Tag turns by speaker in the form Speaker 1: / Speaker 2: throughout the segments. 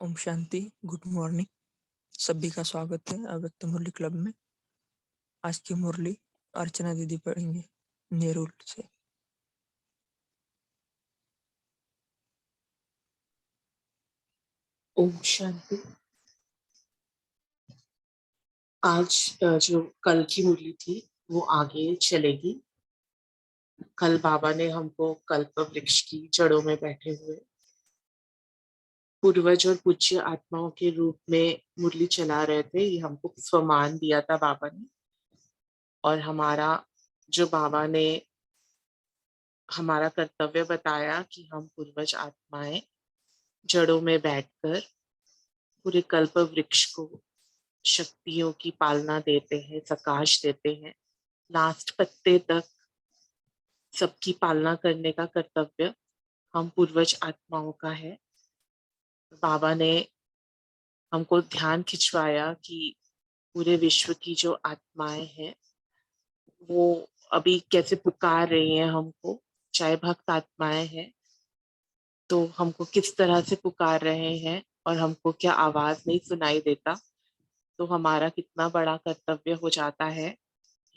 Speaker 1: ओम शांति। Good morning. सभी का स्वागत है अव्यक्त मुरली क्लब में। आज की मुरली अर्चना दीदी पढ़ेंगे नेरुल से।
Speaker 2: ओम शांति। आज जो कल की मुरली थी वो आगे चलेगी। कल बाबा ने हमको कल्प वृक्ष की जड़ों में बैठे हुए पूर्वज और पूज्य आत्माओं के रूप में मुरली चला रहे थे। ये हमको स्वमान दिया था बाबा ने, और हमारा जो बाबा ने हमारा कर्तव्य बताया कि हम पूर्वज आत्माएं जड़ों में बैठकर पूरे कल्प वृक्ष को शक्तियों की पालना देते हैं, सकाश देते हैं। लास्ट पत्ते तक सबकी पालना करने का कर्तव्य हम पूर्वज आत्माओं का है। बाबा ने हमको ध्यान खिंचवाया कि पूरे विश्व की जो आत्माएं हैं वो अभी कैसे पुकार रही हैं हमको। चाहे भक्त आत्माएं हैं तो हमको किस तरह से पुकार रहे हैं, और हमको क्या आवाज नहीं सुनाई देता, तो हमारा कितना बड़ा कर्तव्य हो जाता है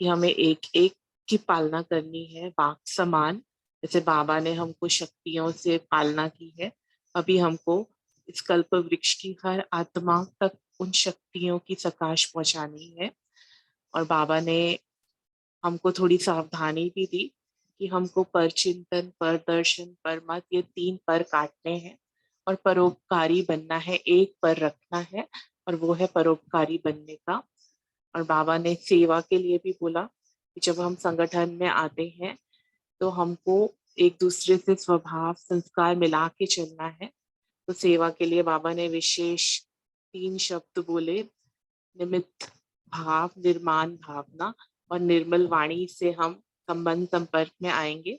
Speaker 2: कि हमें एक एक की पालना करनी है बाघ समान। जैसे बाबा ने हमको शक्तियों से पालना की है, अभी हमको इस कल्प वृक्ष की हर आत्मा तक उन शक्तियों की प्रकाश पहुंचानी है। और बाबा ने हमको थोड़ी सावधानी भी दी कि हमको पर चिंतन, पर दर्शन, पर मत, ये 3 पर काटने हैं और परोपकारी बनना है। एक पर रखना है और वो है परोपकारी बनने का। और बाबा ने सेवा के लिए भी बोला कि जब हम संगठन में आते हैं तो हमको एक दूसरे से स्वभाव संस्कार मिला के चलना है। तो सेवा के लिए बाबा ने विशेष 3 शब्द बोले: निमित्त भाव, निर्माण भावना और निर्मल वाणी से हम संबंध संपर्क में आएंगे,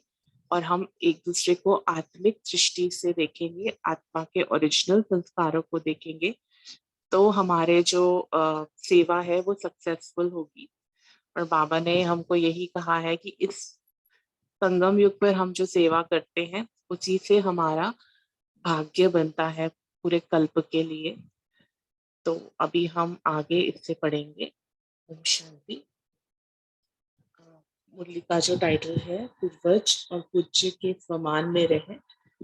Speaker 2: और हम एक दूसरे को आत्मिक दृष्टि से देखेंगे, आत्मा के ओरिजिनल संस्कारों को देखेंगे, तो हमारे जो सेवा है वो सक्सेसफुल होगी। और बाबा ने हमको यही कहा है कि इस संगम युग पर हम जो सेवा करते हैं उसी से हमारा भाग्य बनता है पूरे कल्प के लिए। तो अभी हम आगे इससे पढ़ेंगे। ओम शांति। मुरली का जो टाइटल है, पूर्वज और पूज्य के स्वमान में रहे,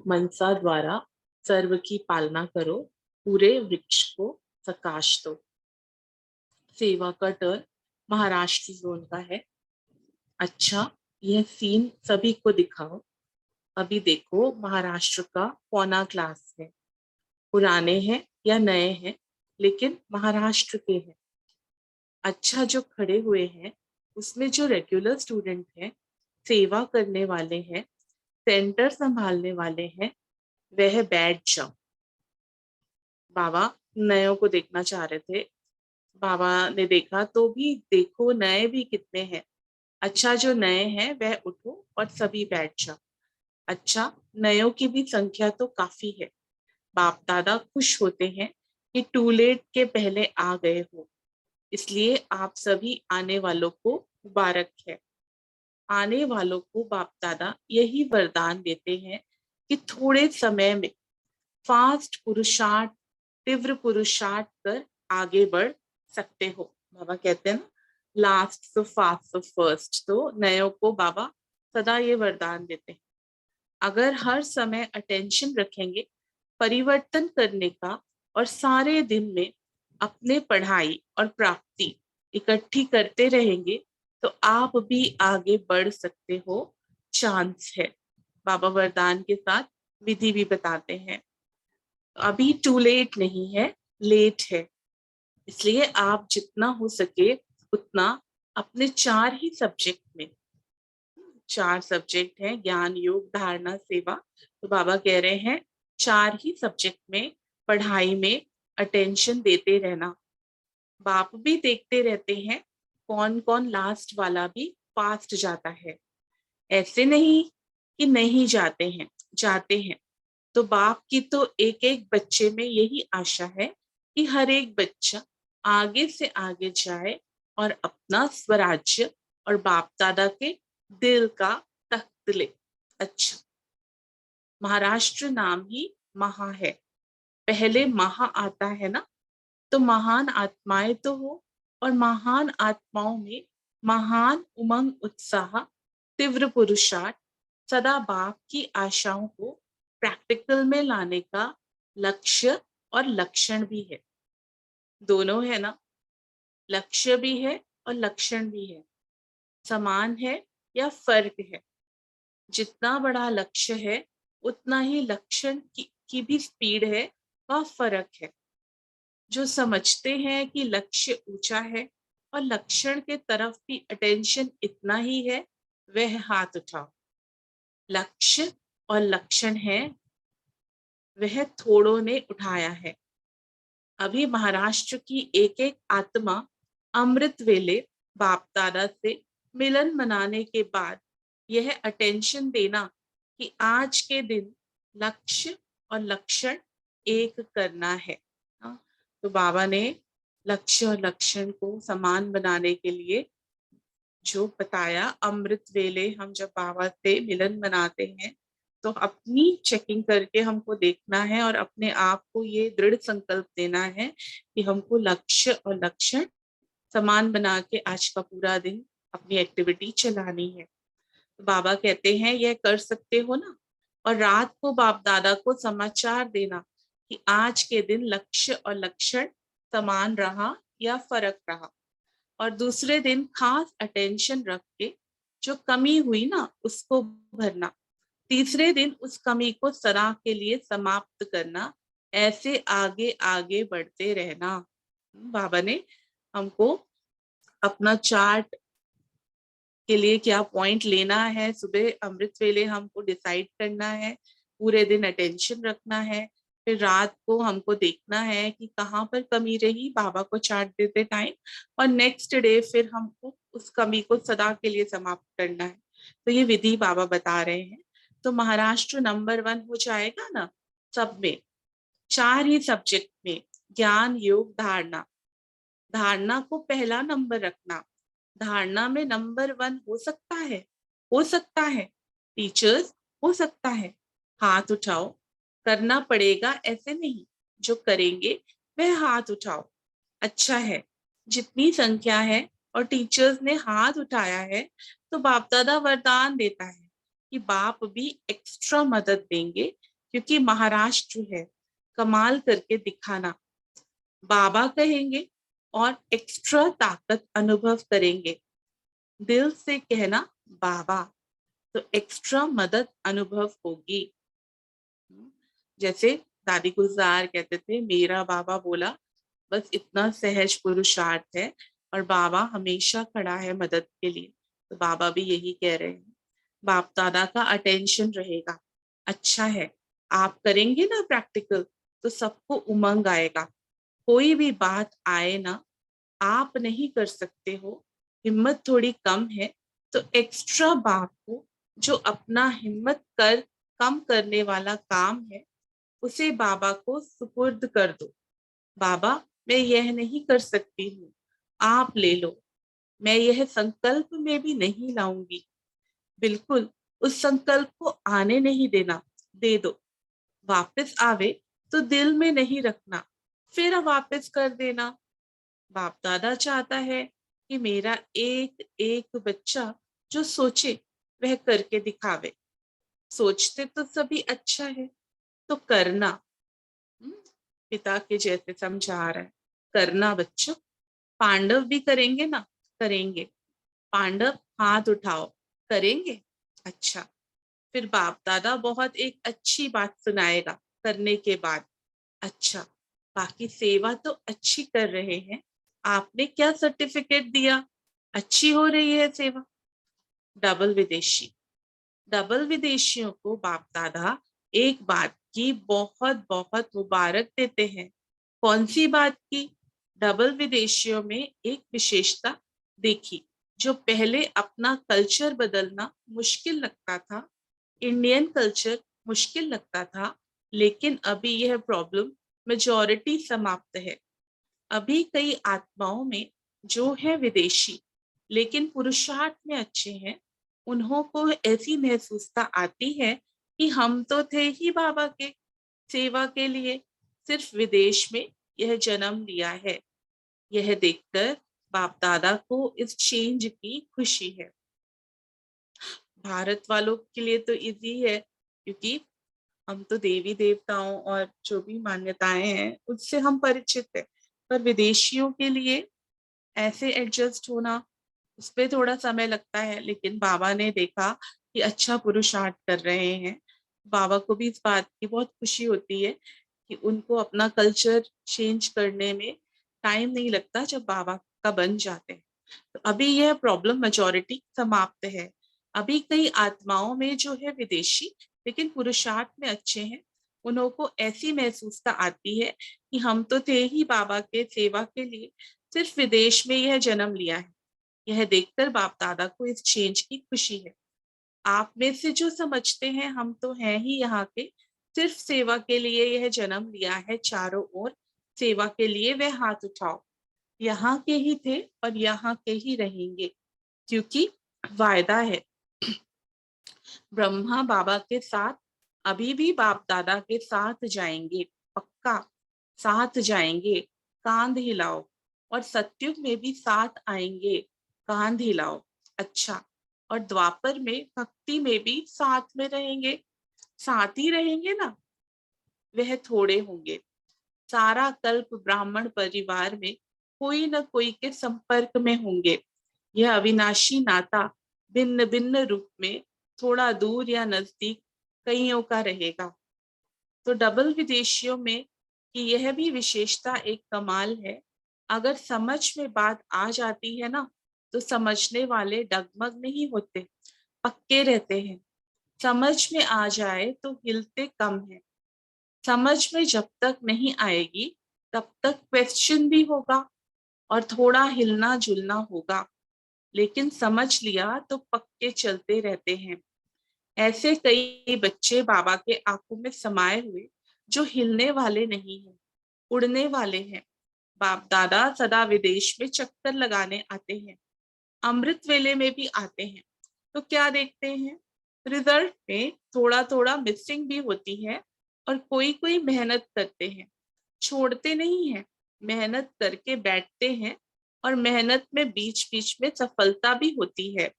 Speaker 2: मनसा द्वारा सर्व की पालना करो, पूरे वृक्ष को प्रकाश दो। सेवा का टर्न महाराष्ट्र जोन का है। अच्छा, यह सीन सभी को दिखाओ। अभी देखो, महाराष्ट्र का पौना क्लास है। पुराने हैं या नए हैं, लेकिन महाराष्ट्र के हैं। अच्छा, जो खड़े हुए हैं उसमें जो रेगुलर स्टूडेंट हैं, सेवा करने वाले हैं, सेंटर संभालने वाले हैं, वह बैठ जाओ। बाबा नयों को देखना चाह रहे थे। बाबा ने देखा तो भी देखो नए भी कितने हैं। अच्छा, जो नए हैं वह उठो और सभी बैठ जाओ। अच्छा, नयों की भी संख्या तो काफी है। बाप दादा खुश होते हैं कि टू लेट के पहले आ गए हो, इसलिए आप सभी आने वालों को मुबारक है। आने वालों को बाप दादा यही वरदान देते हैं कि थोड़े समय में फास्ट पुरुषार्थ, तीव्र पुरुषार्थ कर आगे बढ़ सकते हो। बाबा कहते हैं ना, लास्ट तो फास्ट तो फर्स्ट। तो नयों को बाबा सदा ये वरदान देते हैं, अगर हर समय अटेंशन रखेंगे परिवर्तन करने का और सारे दिन में अपने पढ़ाई और प्राप्ति इकट्ठी करते रहेंगे, तो आप भी आगे बढ़ सकते हो, चांस है। बाबा वरदान के साथ विधि भी बताते हैं। अभी टू लेट नहीं है, लेट है। इसलिए आप जितना हो सके उतना अपने 4 ही सब्जेक्ट में, 4 सब्जेक्ट हैं, ज्ञान, योग, धारणा, सेवा। तो बाबा कह रहे हैं 4 ही सब्जेक्ट में पढ़ाई में अटेंशन देते रहना। बाप भी देखते रहते हैं कौन कौन लास्ट वाला भी फास्ट जाता है। ऐसे नहीं कि नहीं जाते हैं, जाते हैं। तो बाप की तो एक एक बच्चे में यही आशा है कि हर एक बच्चा आगे से आगे जाए और अपना स्वराज्य और बाप दादा के दिल का तख्त ले। अच्छा, महाराष्ट्र नाम ही महा है, पहले महा आता है ना, तो महान आत्माएं तो हो, और महान आत्माओं में महान उमंग, उत्साह, तीव्र पुरुषार्थ, सदा बाप की आशाओं को प्रैक्टिकल में लाने का लक्ष्य और लक्षण भी है। दोनों है ना, लक्ष्य भी है और लक्षण भी है। समान है या फर्क है? जितना बड़ा लक्ष्य है उतना ही लक्षण की भी स्पीड है व फर्क है। जो समझते हैं कि लक्ष्य ऊंचा है और लक्षण के तरफ भी अटेंशन इतना ही है, वह हाथ उठाओ। लक्ष्य और लक्षण है, वह थोड़ों ने उठाया है। अभी महाराष्ट्र की एक एक आत्मा अमृत वेले बाप दादा से मिलन मनाने के बाद यह अटेंशन देना कि आज के दिन लक्ष्य और लक्षण एक करना है। तो बाबा ने लक्ष्य और लक्षण को समान बनाने के लिए जो बताया, अमृत वेले हम जब बाबा से मिलन मनाते हैं तो अपनी चेकिंग करके हमको देखना है और अपने आप को ये दृढ़ संकल्प देना है कि हमको लक्ष्य और लक्षण समान बना के आज का पूरा दिन अपनी एक्टिविटी चलानी है। तो बाबा कहते हैं यह कर सकते हो ना, और रात को बाप दादा को समाचार देना कि आज के दिन लक्ष्य और लक्षण समान रहा या फर्क रहा, और दूसरे दिन खास अटेंशन रख के जो कमी हुई ना उसको भरना, तीसरे दिन उस कमी को सदा के लिए समाप्त करना। ऐसे आगे आगे बढ़ते रहना। बाबा ने हमको अपना चार्ट के लिए क्या पॉइंट लेना है, सुबह अमृत वेले हमको डिसाइड करना है, पूरे दिन अटेंशन रखना है, फिर रात को हमको देखना है कि कहाँ पर कमी रही, बाबा को चार्ट देते टाइम, और नेक्स्ट डे फिर हमको उस कमी को सदा के लिए समाप्त करना है। तो ये विधि बाबा बता रहे हैं। तो महाराष्ट्र नंबर 1 हो जाएगा ना सब में, 4 ही सब्जेक्ट में, ज्ञान, योग, धारणा। धारणा को पहला नंबर रखना। धारणा में नंबर 1 हो सकता है, हो सकता है टीचर्स, हो सकता है। हाथ उठाओ, करना पड़ेगा ऐसे नहीं, जो करेंगे वह हाथ उठाओ। अच्छा है, जितनी संख्या है और टीचर्स ने हाथ उठाया है तो बाप दादा वरदान देता है कि बाप भी एक्स्ट्रा मदद देंगे, क्योंकि महाराष्ट्र है, कमाल करके दिखाना। बाबा कहेंगे और एक्स्ट्रा ताकत अनुभव करेंगे। दिल से कहना बाबा, तो एक्स्ट्रा मदद अनुभव होगी। जैसे दादी गुलजार कहते थे, मेरा बाबा बोला, बस इतना सहज पुरुषार्थ है और बाबा हमेशा खड़ा है मदद के लिए। तो बाबा भी यही कह रहे हैं, बाप दादा का अटेंशन रहेगा। अच्छा है, आप करेंगे ना प्रैक्टिकल तो सबको उमंग आएगा। कोई भी बात आए ना, आप नहीं कर सकते हो, हिम्मत थोड़ी कम है, तो एक्स्ट्रा बाप को जो अपना हिम्मत कर कम करने वाला काम है उसे बाबा को सुपुर्द कर दो। बाबा, मैं यह नहीं कर सकती हूँ, आप ले लो। मैं यह संकल्प में भी नहीं लाऊंगी। बिल्कुल उस संकल्प को आने नहीं देना, दे दो। वापस आवे तो दिल में नहीं रखना, फिर वापस कर देना। बाप दादा चाहता है कि मेरा एक एक बच्चा जो सोचे वह करके दिखावे। सोचते तो सभी अच्छा है, तो करना। पिता के जैसे समझा रहा है, करना बच्चों। पांडव भी करेंगे ना, करेंगे। पांडव हाथ उठाओ, करेंगे। अच्छा, फिर बाप दादा बहुत एक अच्छी बात सुनाएगा करने के बाद। अच्छा, बाकी सेवा तो अच्छी कर रहे हैं, आपने क्या सर्टिफिकेट दिया, अच्छी हो रही है सेवा। डबल विदेशी, डबल विदेशियों को बाप दादा एक बात की बहुत बहुत मुबारक देते हैं। कौन सी बात की? डबल विदेशियों में एक विशेषता देखी, जो पहले अपना कल्चर बदलना मुश्किल लगता था, इंडियन कल्चर मुश्किल लगता था, लेकिन अभी यह प्रॉब्लम मेजॉरिटी समाप्त है। अभी कई आत्माओं में जो है विदेशी लेकिन पुरुषार्थ में अच्छे हैं, उन्हों को ऐसी महसूसता आती है कि हम तो थे ही बाबा के सेवा के लिए, सिर्फ विदेश में यह जन्म लिया है। यह देखकर बाप दादा को इस चेंज की खुशी है। भारत वालों के लिए तो इजी है, क्योंकि हम तो देवी देवताओं और जो भी मान्यताएं हैं उससे हम परिचित हैं। पर विदेशियों के लिए ऐसे एडजस्ट होना, उस पर थोड़ा समय लगता है। लेकिन बाबा ने देखा कि अच्छा पुरुषार्थ कर रहे हैं। बाबा को भी इस बात की बहुत खुशी होती है कि उनको अपना कल्चर चेंज करने में टाइम नहीं लगता जब बाबा का बन जाते हैं। तो अभी यह प्रॉब्लम मेजोरिटी समाप्त है। अभी कई आत्माओं में जो है विदेशी लेकिन पुरुषार्थ में अच्छे हैं, उन्हों को ऐसी महसूसता आती है कि हम तो थे ही बाबा के सेवा के लिए, सिर्फ विदेश में यह जन्म लिया है। यह देखकर बाप दादा को इस चेंज की खुशी है। आप में से जो समझते हैं हम तो हैं ही यहाँ के, सिर्फ सेवा के लिए यह जन्म लिया है, चारों ओर सेवा के लिए, वह हाथ उठाओ। यहाँ के ही थे और यहाँ के ही रहेंगे, क्योंकि वायदा है। ब्रह्मा बाबा के साथ अभी भी बाप दादा के साथ जाएंगे, पक्का साथ जाएंगे। कांध हिलाओ। और सत्युग में भी साथ आएंगे, कांध हिलाओ। अच्छा, और द्वापर में भक्ति में भी साथ में रहेंगे, साथ ही रहेंगे ना। वह थोड़े होंगे। सारा कल्प ब्राह्मण परिवार में कोई न कोई के संपर्क में होंगे। यह अविनाशी नाता भिन्न भिन्न रूप में, थोड़ा दूर या नजदीक, कईयों का रहेगा। तो डबल विदेशियों में कि यह भी विशेषता एक कमाल है। अगर समझ में बात आ जाती है ना, तो समझने वाले डगमग नहीं होते, पक्के रहते हैं। समझ में आ जाए तो हिलते कम है। समझ में जब तक नहीं आएगी तब तक क्वेश्चन भी होगा और थोड़ा हिलना जुलना होगा, लेकिन समझ लिया तो पक्के चलते रहते हैं। ऐसे कई बच्चे बाबा के आंखों में समाये हुए जो हिलने वाले नहीं हैं, उड़ने वाले हैं। बाप दादा सदा विदेश में चक्कर लगाने आते हैं, अमृत वेले में भी आते हैं। तो क्या देखते हैं, रिजल्ट में थोड़ा थोड़ा मिसिंग भी होती है, और कोई कोई मेहनत करते हैं, छोड़ते नहीं हैं, मेहनत करके बैठते हैं, और मेहनत में बीच बीच में सफलता भी होती है।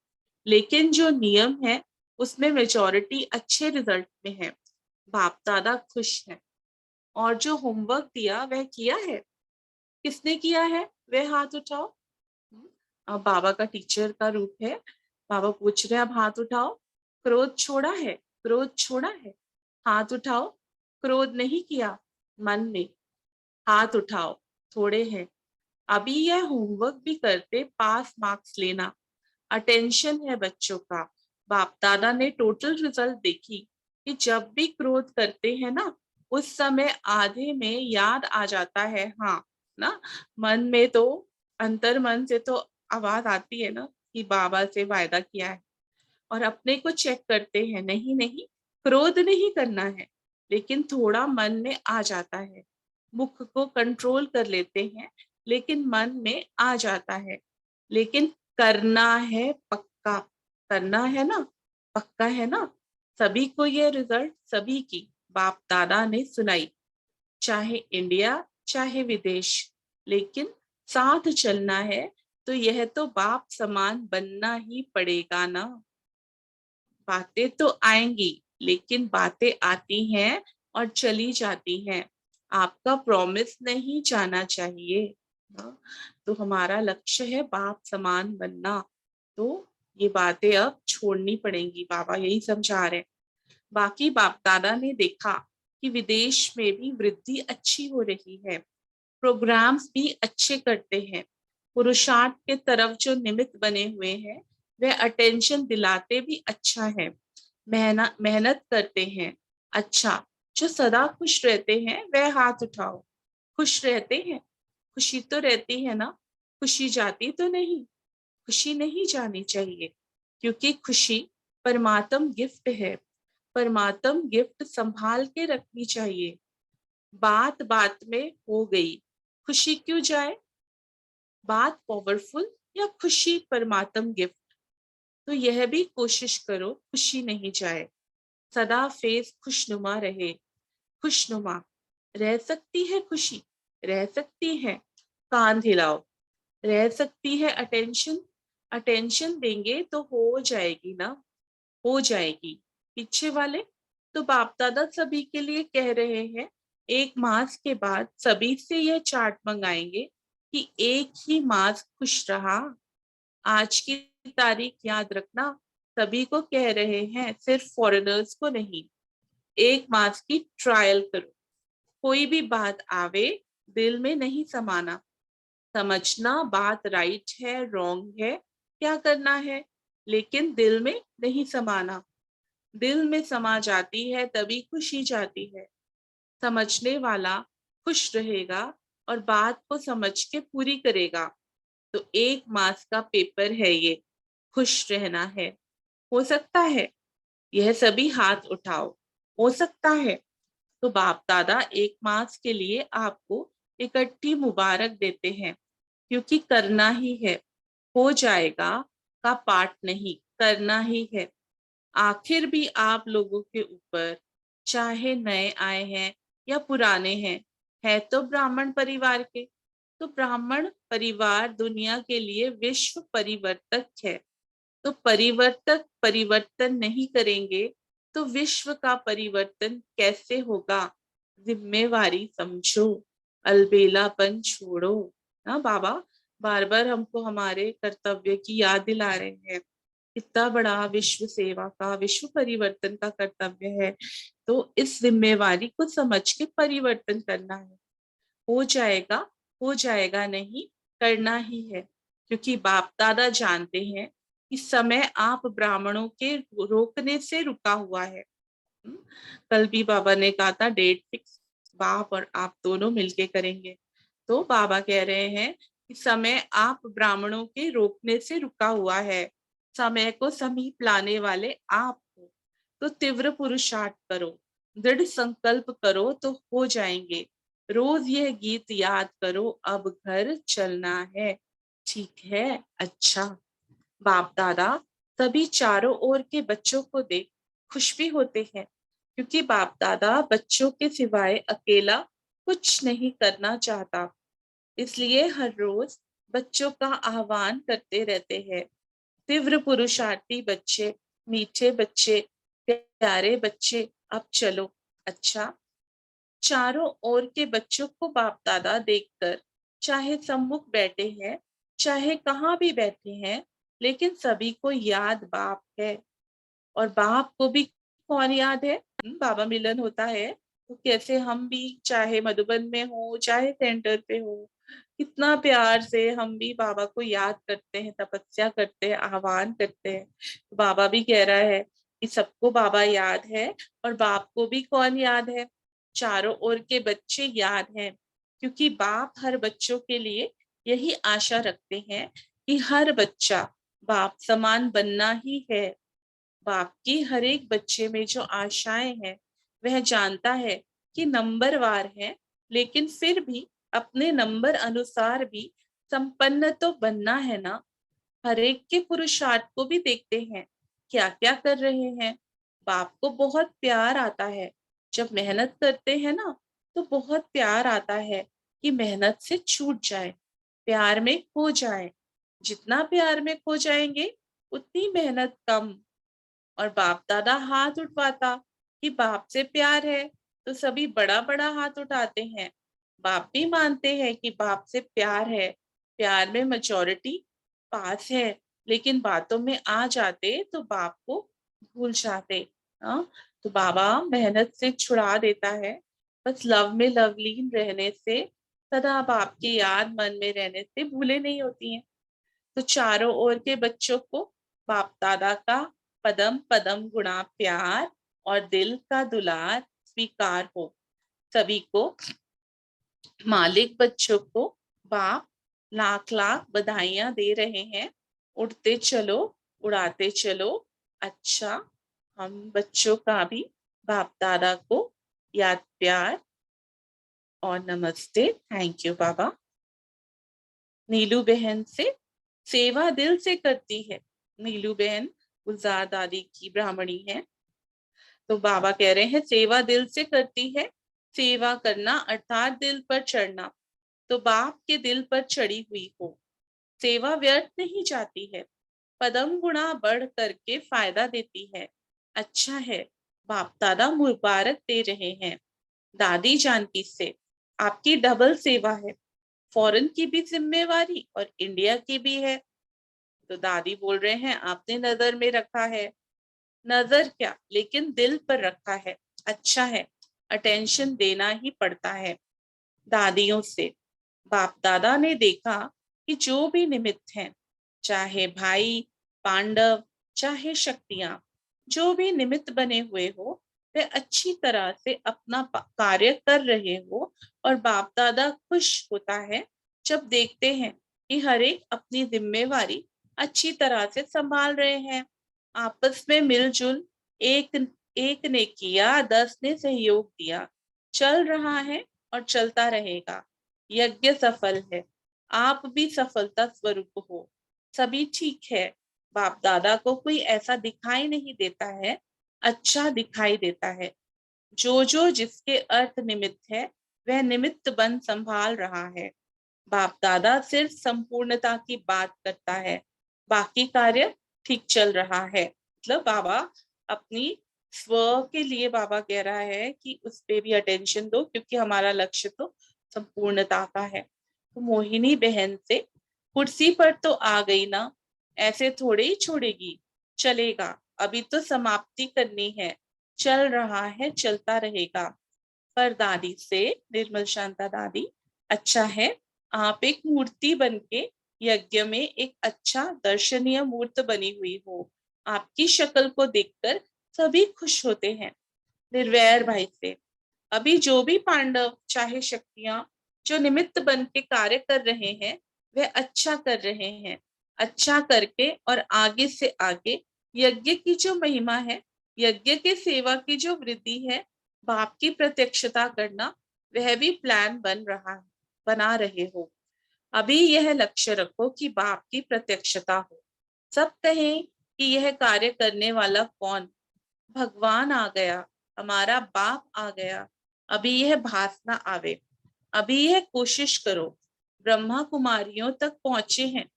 Speaker 2: लेकिन जो नियम है उसमें मेजॉरिटी अच्छे रिजल्ट में है। बाप दादा खुश है। और जो होमवर्क दिया वह किया है। किसने किया है, वह हाथ उठाओ। अब बाबा का टीचर का रूप है। बाबा पूछ रहे हैं, अब हाथ उठाओ। क्रोध छोड़ा है, क्रोध छोड़ा है, हाथ उठाओ। क्रोध नहीं किया मन में, हाथ उठाओ। थोड़े हैं। अभी यह होमवर्क भी करते, पास मार्क्स लेना। अटेंशन है बच्चों का। बाप दादा ने टोटल रिजल्ट देखी कि जब भी क्रोध करते हैं ना, उस समय आधे में याद आ जाता है, हाँ ना, मन में तो, अंतर मन से तो आवाज आती है ना कि बाबा से वायदा किया है। और अपने को चेक करते हैं, नहीं नहीं, क्रोध नहीं करना है। लेकिन थोड़ा मन में आ जाता है, मुख को कंट्रोल कर लेते हैं, लेकिन मन में आ जाता है। लेकिन करना है पक्का, करना है ना, पक्का है ना। सभी को ये रिजल्ट, सभी की बाप दादा ने सुनाई, चाहे इंडिया चाहे विदेश। लेकिन साथ चलना है तो यह तो बाप समान बनना ही पड़ेगा ना। बातें तो आएंगी, लेकिन बातें आती हैं और चली जाती हैं। आपका प्रॉमिस नहीं जाना चाहिए। हाँ, तो हमारा लक्ष्य है बाप समान बनना। तो ये बातें अब छोड़नी पड़ेंगी, बाबा यही समझा रहे हैं। बाकी बाप दादा ने देखा कि विदेश में भी वृद्धि अच्छी हो रही है, प्रोग्राम्स भी अच्छे करते हैं। पुरुषार्थ के तरफ जो निमित्त बने हुए हैं वह अटेंशन दिलाते भी अच्छा है, मेहनत मेहनत करते हैं। अच्छा, जो सदा खुश रहते हैं वह हाथ उठाओ। खुश रहते हैं, खुशी तो रहती है ना, खुशी जाती तो नहीं, खुशी नहीं जानी चाहिए, क्योंकि खुशी परमात्म गिफ्ट है। परमात्म गिफ्ट संभाल के रखनी चाहिए। बात बात में हो गई, खुशी क्यों जाए। बात पावरफुल या खुशी परमात्म गिफ्ट, तो यह भी कोशिश करो खुशी नहीं जाए। सदा फेस खुशनुमा रहे, खुशनुमा। रह सकती है खुशी, रह सकती है कान हिलाओ, रह सकती है अटेंशन, अटेंशन देंगे तो हो जाएगी ना, हो जाएगी। पीछे वाले तो बाप दादा सभी के लिए कह रहे हैं, 1 मास के बाद सभी से यह चार्ट मंगाएंगे कि एक ही मास खुश रहा। आज की तारीख याद रखना, सभी को कह रहे हैं, सिर्फ फॉरेनर्स को नहीं। 1 मास की ट्रायल करो, कोई भी बात आवे दिल में नहीं समाना, समझना बात राइट है रॉन्ग है क्या करना है, लेकिन दिल में नहीं समाना। दिल में समा जाती है तभी खुशी जाती है। समझने वाला खुश रहेगा और बात को समझ के पूरी करेगा। तो 1 मास का पेपर है ये, खुश रहना है। हो सकता है, यह सभी हाथ उठाओ, हो सकता है। तो बाप दादा 1 मास के लिए आपको इकट्ठी मुबारक देते हैं, क्योंकि करना ही है। हो जाएगा का पाठ नहीं, करना ही है। आखिर भी आप लोगों के ऊपर, चाहे नए आए हैं या पुराने हैं, है तो ब्राह्मण परिवार के। तो ब्राह्मण परिवार दुनिया के लिए विश्व परिवर्तक है। तो परिवर्तक परिवर्तन नहीं करेंगे तो विश्व का परिवर्तन कैसे होगा। जिम्मेवारी समझो, अलबेलापन छोड़ो। ना बाबा बार बार हमको हमारे कर्तव्य की याद दिला रहे हैं। इतना बड़ा विश्व सेवा का, विश्व परिवर्तन का कर्तव्य है, तो इस जिम्मेवारी को समझ के परिवर्तन करना है। हो जाएगा नहीं, करना ही है। क्योंकि बाप दादा जानते हैं कि समय आप ब्राह्मणों के रोकने से रुका हुआ है। कल भी बाबा ने कहा था डेट फिक्स, बाप और आप दोनों मिलके करेंगे। तो बाबा कह रहे हैं कि समय आप ब्राह्मणों के रोकने से रुका हुआ है, समय को समीप लाने वाले आप हो। तो तीव्र पुरुषार्थ करो, दृढ़ संकल्प करो तो हो जाएंगे। रोज यह गीत याद करो, अब घर चलना है। ठीक है, अच्छा। बाप दादा सभी चारों ओर के बच्चों को देख खुश भी होते हैं, क्योंकि बाप दादा बच्चों के सिवाय अकेला कुछ नहीं करना चाहता। इसलिए हर रोज बच्चों का आह्वान करते रहते हैं। तीव्र पुरुषार्थी बच्चे, मीठे बच्चे, प्यारे बच्चे, अब चलो। अच्छा, चारों ओर के बच्चों को बाप दादा देखकर, चाहे सम्मुख बैठे हैं चाहे कहाँ भी बैठे हैं, लेकिन सभी को याद बाप है। और बाप को भी कौन याद है? बाबा मिलन होता है तो कैसे हम भी, चाहे मधुबन में हो चाहे सेंटर पे हो, कितना प्यार से हम भी बाबा को याद करते हैं, तपस्या करते हैं, आह्वान करते हैं। तो बाबा भी कह रहा है कि सबको बाबा याद है। और बाप को भी कौन याद है? चारों ओर के बच्चे याद हैं, क्योंकि बाप हर बच्चों के लिए यही आशा रखते हैं कि हर बच्चा बाप समान बनना ही है। बाप की हर एक बच्चे में जो आशाएं हैं, वह जानता है कि नंबरवार है, लेकिन फिर भी अपने नंबर अनुसार भी संपन्न तो बनना है ना। हर एक के पुरुषार्थ को भी देखते हैं, क्या क्या कर रहे हैं। बाप को बहुत प्यार आता है जब मेहनत करते हैं ना, तो बहुत प्यार आता है कि मेहनत से छूट जाए, प्यार में खो जाए। जितना प्यार में खो जाएंगे उतनी मेहनत कम। और बाप दादा हाथ उठवाता कि बाप से प्यार है, तो सभी बड़ा बड़ा हाथ उठाते हैं। बाप भी मानते हैं कि बाप से प्यार है, प्यार में मेजॉरिटी पास है, लेकिन बातों में आ जाते तो बाप को भूल जाते। हाँ, तो बाबा मेहनत से छुड़ा देता है, बस लव में लवलीन रहने से, सदा बाप की याद मन में रहने से भूले नहीं होती हैं। तो चारों ओर के बच्चों को बाप दादा का पदम पदम गुणा प्यार और दिल का दुलार स्वीकार हो। सभी को, मालिक बच्चों को बाप लाख लाख बधाइयां दे रहे हैं। उड़ते चलो, उड़ाते चलो। अच्छा, हम बच्चों का भी बाप दादा को याद प्यार और नमस्ते। थैंक यू बाबा। नीलू बहन से, सेवा दिल से करती है। नीलू बहन गुलजार दादी की ब्राह्मणी है। तो बाबा कह रहे हैं सेवा दिल से करती है, सेवा करना अर्थात दिल पर चढ़ना, तो बाप के दिल पर चढ़ी हुई हो। सेवा व्यर्थ नहीं जाती है, पदम गुणा बढ़ करके फायदा देती है। अच्छा है, बाप दादा मुबारक दे रहे हैं। दादी जानकी से आपकी डबल सेवा है, फॉरेन की भी जिम्मेवारी और इंडिया की भी है। तो दादी बोल रहे हैं आपने नजर में रखा है, नजर क्या लेकिन दिल पर रखा है। अच्छा है, अटेंशन देना ही पड़ता है। दादियों से बाप दादा ने देखा कि जो भी निमित्त हैं, चाहे भाई पांडव, चाहे शक्तियां, जो भी निमित्त बने हुए हो, वे अच्छी तरह से अपना कार्य कर रहे हो। और बाप दादा खुश होता है जब देखते हैं कि हर एक अपनी जिम्मेवारी अच्छी तरह से संभाल रहे हैं। आपस में मिलजुल, एक एक ने किया 10 ने सहयोग दिया, चल रहा है और चलता रहेगा। यज्ञ सफल है, आप भी सफलता स्वरूप हो। सभी ठीक है, बाप दादा को कोई ऐसा दिखाई नहीं देता है, अच्छा दिखाई देता है। जो जो जिसके अर्थ निमित्त है, वह निमित्त बन संभाल रहा है। बाप दादा सिर्फ संपूर्णता की बात करता है, बाकी कार्य ठीक चल रहा है। मतलब बाबा अपनी स्व के लिए बाबा कह रहा है कि उस पे भी अटेंशन दो, क्योंकि हमारा लक्ष्य तो संपूर्णता का है। तो मोहिनी बहन से कुर्सी पर तो आ गई ना, ऐसे थोड़े ही छोड़ेगी, चलेगा, अभी तो समाप्ति करनी है, चल रहा है चलता रहेगा। पर दादी से, निर्मल शांता दादी, अच्छा है, आप एक मूर्ति बनके यज्ञ में एक अच्छा दर्शनीय मूर्त बनी हुई हो। आपकी शक्ल को देखकर सभी खुश होते हैं। निर्वैर भाई से अभी जो भी पांडव चाहे शक्तियां जो निमित्त बन के कार्य कर रहे हैं, वह अच्छा कर रहे हैं। अच्छा करके और आगे से आगे यज्ञ की जो महिमा है, यज्ञ के सेवा की जो वृद्धि है, बाप की प्रत्यक्षता करना, वह भी प्लान बना रहे हो। अभी यह लक्ष्य रखो कि बाप की प्रत्यक्षता हो। सब कहें कि यह कार्य करने वाला कौन, भगवान आ गया, हमारा बाप आ गया। अभी यह भास ना आवे, अभी यह कोशिश करो। ब्रह्मा कुमारियों तक पहुंचे हैं,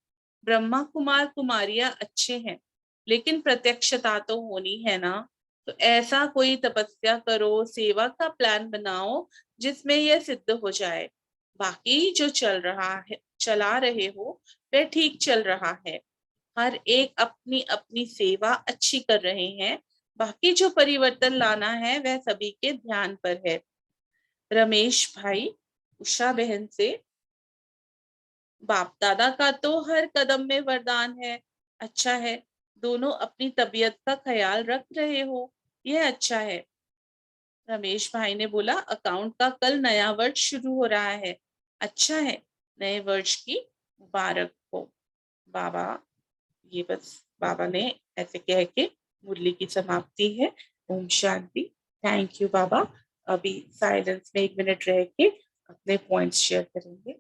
Speaker 2: ब्रह्मा कुमार कुमारियां अच्छे हैं, लेकिन प्रत्यक्षता तो होनी है ना। तो ऐसा कोई तपस्या करो, सेवा का प्लान बनाओ जिसमें यह सिद्ध हो जाए। बाकी जो चल रहा है, चला रहे हो, वह ठीक चल रहा है। हर एक अपनी अपनी सेवा अच्छी कर रहे हैं। बाकी जो परिवर्तन लाना है वह सभी के ध्यान पर है। रमेश भाई उषा बहन से बाप दादा का तो हर कदम में वरदान है। अच्छा है, दोनों अपनी तबीयत का ख्याल रख रहे हो, यह अच्छा है। रमेश भाई ने बोला अकाउंट का कल नया वर्ष शुरू हो रहा है। अच्छा है, नए वर्ष की मुबारक हो। बाबा, ये बस बाबा ने ऐसे कह के मुरली की समाप्ति है। ओम शांति। थैंक यू बाबा। अभी साइलेंस में 1 मिनट रह के अपने पॉइंट्स शेयर करेंगे।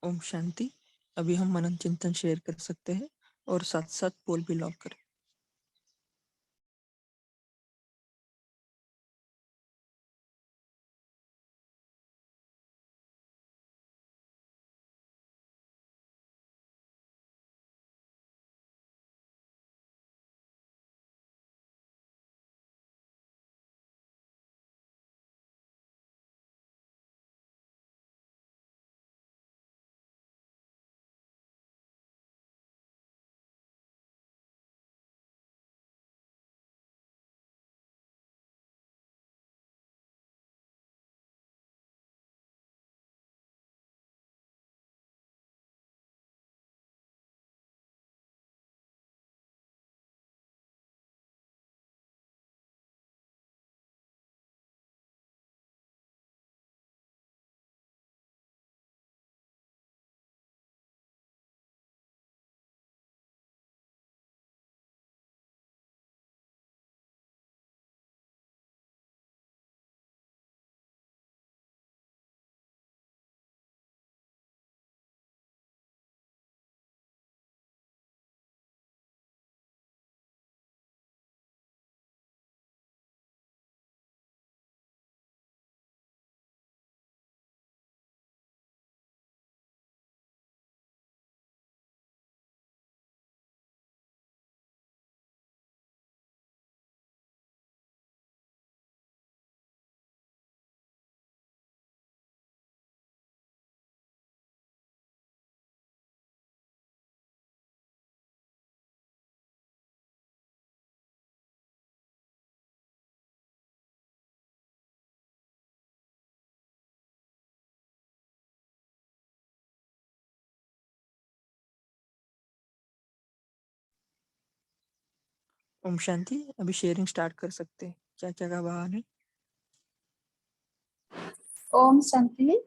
Speaker 1: ओम शांति। अभी हम मनन चिंतन शेयर कर सकते हैं और साथ साथ पोल भी लॉक करें। ओम शांति। अभी शेयरिंग स्टार्ट कर सकते हैं। क्या क्या कहा बाबा ने?
Speaker 3: ओम शांति।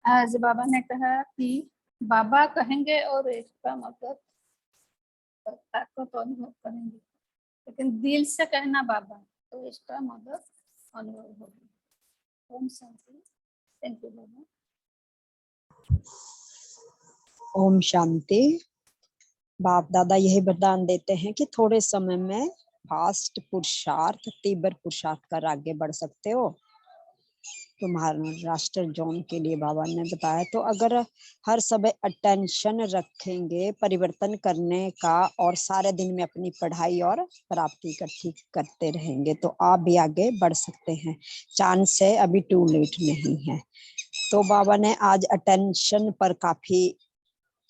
Speaker 3: आज बाबा ने कहा कि बाबा कहेंगे और इसका मतलब ताकत अनुभव करेंगे, लेकिन दिल से कहना बाबा तो इसका मतलब अनुभव होगा। ओम शांति। थैंक यू बाबा।
Speaker 4: ओम शांति। बाप दादा यही वरदान देते हैं कि थोड़े समय में फास्ट पुरुषार्थ, तीव्र पुरुषार्थ कर आगे बढ़ सकते हो। तो महाराष्ट्र जोन के लिए बाबा ने बताया, तो अगर हर समय अटेंशन रखेंगे परिवर्तन करने का और सारे दिन में अपनी पढ़ाई और प्राप्ति इकट्ठी करते रहेंगे तो आप भी आगे बढ़ सकते हैं। चांस है, अभी टू लेट नहीं है। तो बाबा ने आज अटेंशन पर काफी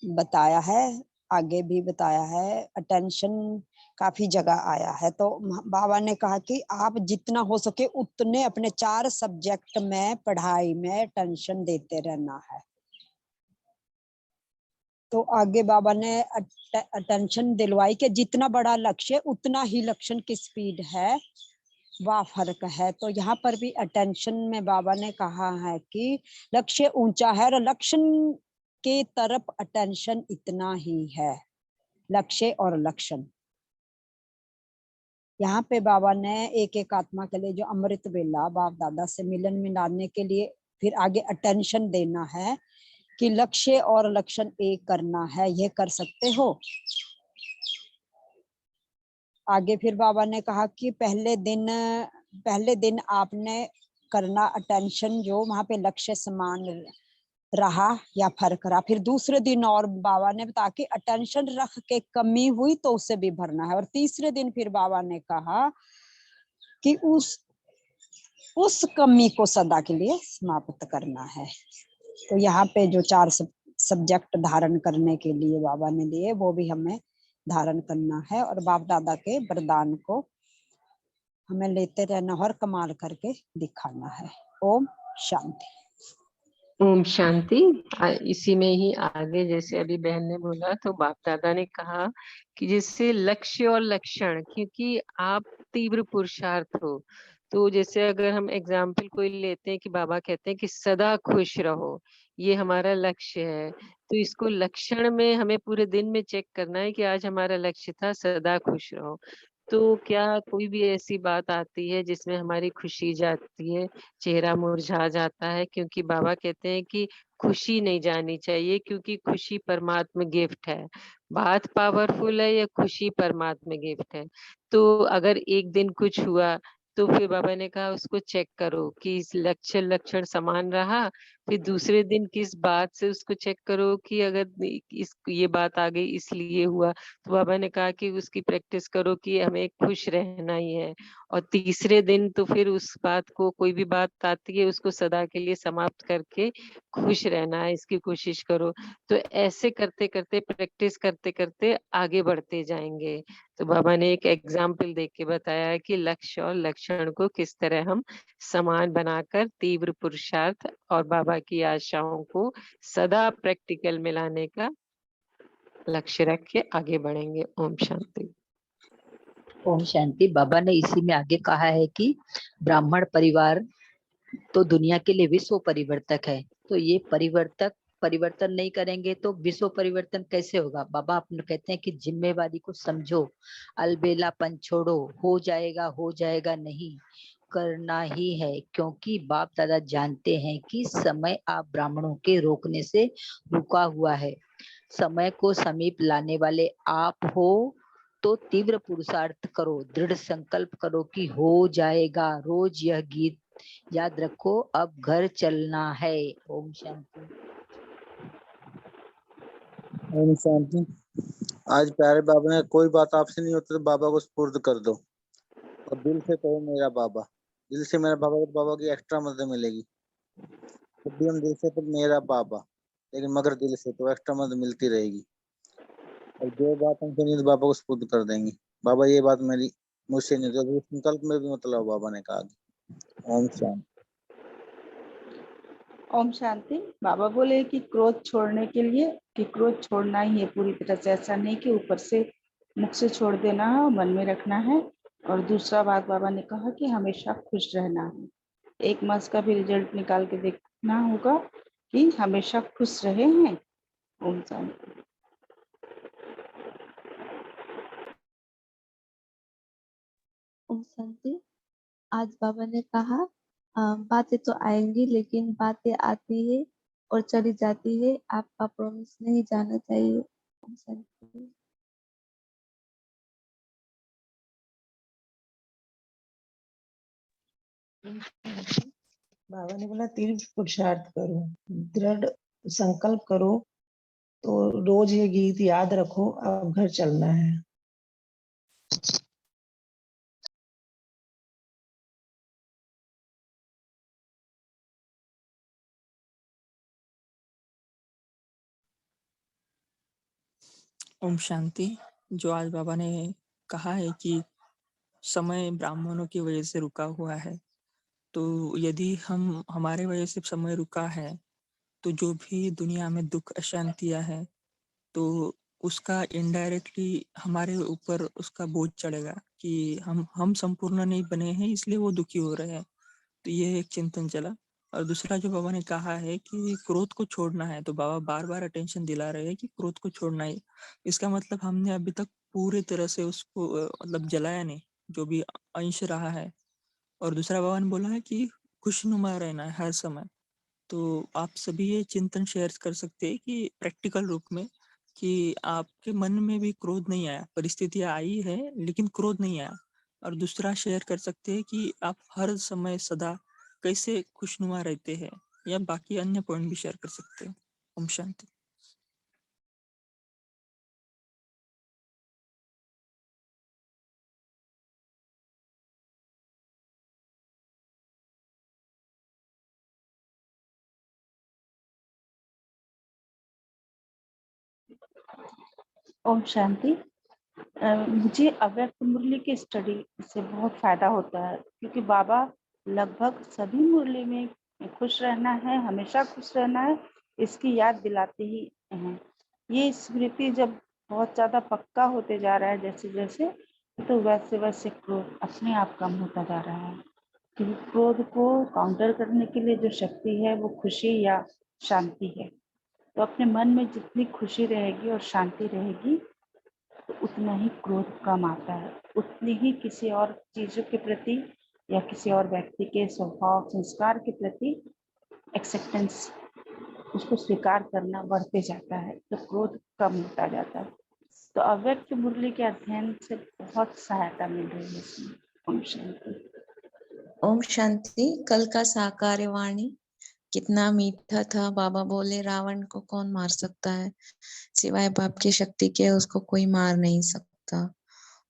Speaker 4: बताया है, आगे भी बताया है। अटेंशन काफी जगह आया है। तो बाबा ने कहा कि आप जितना हो सके उतने अपने 4 सब्जेक्ट में पढ़ाई में अटेंशन देते रहना है। तो आगे बाबा ने अटेंशन दिलवाई कि जितना बड़ा लक्ष्य उतना ही लक्षण की स्पीड है, वह फर्क है। तो यहाँ पर भी अटेंशन में बाबा ने कहा है कि लक्ष्य ऊंचा है और लक्षण के तरफ अटेंशन इतना ही है। लक्ष्य और लक्षण, यहाँ पे बाबा ने एक एक आत्मा के लिए जो अमृत वेला बाप दादा से मिलन मिलाने के लिए फिर आगे अटेंशन देना है कि लक्ष्य और लक्षण एक करना है। ये कर सकते हो। आगे फिर बाबा ने कहा कि पहले दिन आपने करना अटेंशन जो वहां पे लक्ष्य समान रहा या फर्क रहा। फिर दूसरे दिन और बाबा ने बताया कि अटेंशन रख के कमी हुई तो उसे भी भरना है। और तीसरे दिन फिर बाबा ने कहा कि उस कमी को सदा के लिए समाप्त करना है। तो यहाँ पे जो 4 सब्जेक्ट धारण करने के लिए बाबा ने दिए वो भी हमें धारण करना है और बाप दादा के वरदान को हमें लेते रहना और कमाल करके दिखाना है। ओम शांति।
Speaker 5: ओम शांति। इसी में ही आगे जैसे अभी बहन ने बोला तो बाप दादा ने कहा कि जैसे लक्ष्य और लक्षण, क्योंकि आप तीव्र पुरुषार्थ हो, तो जैसे अगर हम एग्जाम्पल कोई लेते हैं कि बाबा कहते हैं कि सदा खुश रहो, ये हमारा लक्ष्य है, तो इसको लक्षण में हमें पूरे दिन में चेक करना है कि आज हमारा लक्ष्य था सदा खुश रहो। तो क्या कोई भी ऐसी बात आती है जिसमें हमारी खुशी जाती है, चेहरा मुरझा जाता है? क्योंकि बाबा कहते हैं कि खुशी नहीं जानी चाहिए, क्योंकि खुशी परमात्मा गिफ्ट है। बात पावरफुल है या खुशी परमात्मा गिफ्ट है। तो अगर एक दिन कुछ हुआ तो फिर बाबा ने कहा उसको चेक करो कि इस लक्षण समान रहा। फिर दूसरे दिन किस बात से उसको चेक करो कि अगर ये बात आ गई इसलिए हुआ, तो बाबा ने कहा कि उसकी प्रैक्टिस करो कि हमें खुश रहना ही है। और तीसरे दिन तो फिर उस बात को, कोई भी बात आती है उसको सदा के लिए समाप्त करके खुश रहना है, इसकी कोशिश करो। तो ऐसे करते करते, प्रैक्टिस करते करते आगे बढ़ते जाएंगे। तो बाबा ने एक एग्जाम्पल देख के बताया है कि लक्ष्य और लक्षण को किस तरह हम समान बनाकर तीव्र पुरुषार्थ और बाबा की आशाओं को सदा प्रैक्टिकल में लाने का लक्ष्य रख के आगे बढ़ेंगे। ओम शांति।
Speaker 6: ओम शांति। बाबा ने इसी में आगे कहा है कि ब्राह्मण परिवार तो दुनिया के लिए विश्व परिवर्तक है, तो ये परिवर्तन नहीं करेंगे तो विश्व परिवर्तन कैसे होगा? बाबा अपने कहते हैं कि जिम्मेवारी को समझो, अलबेलापन छोड़ो, हो जाएगा नहीं, करना ही है। क्योंकि बाप दादा जानते हैं कि समय आप ब्राह्मणों के रोकने से रुका हुआ है। समय को समीप लाने वाले आप हो तो तीव्र पुरुषार्थ करो, दृढ़ संकल्प करो कि हो जाएगा। रोज यह गीत याद रखो, अब घर चलना है। ओम शांति।
Speaker 7: ओम शांति। आज प्यारे बाबा ने कोई बात आपसे नहीं होती तो बाबा को स्पुर्द कर दो और दिल से कहो मेरा बाबा। दिल से मेरा बाबा, बाबा की एक्स्ट्रा मदद मिलेगी। जब भी हम दिल से तो मेरा बाबा, लेकिन मगर दिल से तो एक्स्ट्रा मदद मिलती रहेगी। और जो बात हम सुनी तो बाबा को स्पुर्द कर देंगे। बाबा ये बात मेरी मुझसे नहीं, तो संकल्प में भी मतलब बाबा ने कहा। ओम शांति।
Speaker 8: ओम शांति। बाबा बोले कि क्रोध छोड़ने के लिए कि क्रोध छोड़ना ही है पूरी तरह से, ऐसा नहीं कि ऊपर से मुख से छोड़ देना है और मन में रखना है। और दूसरा बात बाबा ने कहा कि हमेशा खुश रहना है। 1 मास का भी रिजल्ट निकाल के देखना होगा कि हमेशा खुश रहे हैं। ओम शांति।
Speaker 9: ओम शांति। आज बाबा ने कहा बातें तो आएंगी लेकिन बातें आती है और चली जाती है, आपका प्रॉमिस नहीं जाना चाहिए। ओम शांति।
Speaker 10: बाबा ने बोला तीव्र पुरुषार्थ करो, दृढ़ संकल्प करो, तो रोज ये गीत याद रखो, अब घर चलना है।
Speaker 1: ओम शांति। जो आज बाबा ने कहा है कि समय ब्राह्मणों की वजह से रुका हुआ है, तो यदि हम हमारे वजह से समय रुका है, तो जो भी दुनिया में दुख अशांतियां है, तो उसका इनडायरेक्टली हमारे ऊपर उसका बोझ चढ़ेगा कि हम संपूर्ण नहीं बने हैं, इसलिए वो दुखी हो रहे हैं। तो ये एक चिंतन चला। और दूसरा जो बाबा ने कहा है कि क्रोध को छोड़ना है, तो बाबा बार बार अटेंशन दिला रहे हैं कि क्रोध को छोड़ना है। इसका मतलब हमने अभी तक पूरे तरह से उसको मतलब जलाया नहीं, जो भी अंश रहा है। और दूसरा बाबा ने बोला है कि खुशनुमा रहना है हर समय। तो आप सभी ये चिंतन शेयर कर सकते हैं कि प्रैक्टिकल रूप में कि आपके मन में भी क्रोध नहीं आया, परिस्थितियां आई है लेकिन क्रोध नहीं आया। और दूसरा शेयर कर सकते हैं कि आप हर समय सदा कैसे खुशनुमा रहते हैं, या बाकी अन्य पॉइंट भी शेयर कर सकते हैं। ओम शांति।
Speaker 8: ओम शांति। मुझे अव्यक्त मुरली की स्टडी से बहुत फायदा होता है, क्योंकि बाबा लगभग सभी मुरली में खुश रहना है, हमेशा खुश रहना है, इसकी याद दिलाते ही हैं। ये स्मृति जब बहुत ज्यादा पक्का होते जा रहा है जैसे जैसे, तो वैसे वैसे क्रोध अपने आप कम होता जा रहा है। क्योंकि क्रोध को काउंटर करने के लिए जो शक्ति है वो खुशी या शांति है। तो अपने मन में जितनी खुशी रहेगी और शांति रहेगी, तो उतना ही क्रोध कम आता है, उतनी ही किसी और चीजों के प्रति या किसी और व्यक्ति के स्वभाव संस्कार के प्रति एक्सेप्टेंस, उसको स्वीकार करना बढ़ते जाता है, तो क्रोध कम होता जाता है। तो अव्यक्त मुरली के अध्ययन से बहुत सहायता मिल रही है इसमें। ओम शांति।
Speaker 11: ओम शांति। कल का साकार वाणी कितना मीठा था। बाबा बोले रावण को कौन मार सकता है, सिवाय बाप की शक्ति के उसको कोई मार नहीं सकता।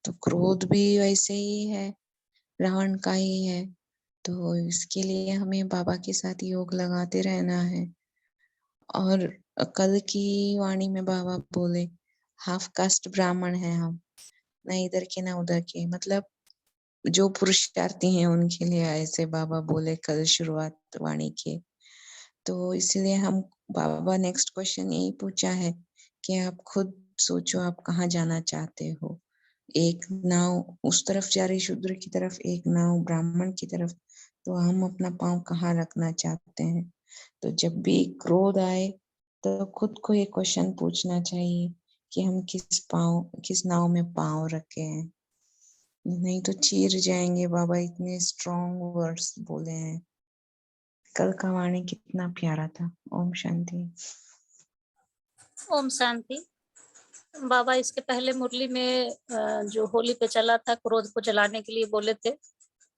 Speaker 11: तो क्रोध भी वैसे ही है, रावण का ही है। तो इसके लिए हमें बाबा के साथ योग लगाते रहना है। और कल की वाणी में बाबा बोले हाफ कास्ट ब्राह्मण है हम, ना इधर के ना उधर के, मतलब जो पुरुषार्थी हैं उनके लिए ऐसे बाबा बोले कल शुरुआत वाणी के। तो इसलिए हम बाबा नेक्स्ट क्वेश्चन यही पूछा है कि आप खुद सोचो आप कहाँ जाना चाहते हो। एक नाव उस तरफ जा रही शूद्र की तरफ, एक नाव ब्राह्मण की तरफ, तो हम अपना पाँव कहाँ रखना चाहते हैं। तो जब भी क्रोध आए तो खुद को ये क्वेश्चन पूछना चाहिए कि हम किस नाव में पाँव रखे हैं, नहीं तो चीर जाएंगे। बाबा इतने स्ट्रॉन्ग वर्ड्स बोले हैं। कल का वाणी कितना प्यारा था। ओम शांति।
Speaker 12: ओम शांति। बाबा इसके पहले मुरली में जो होली पे चला था, क्रोध को जलाने के लिए बोले थे।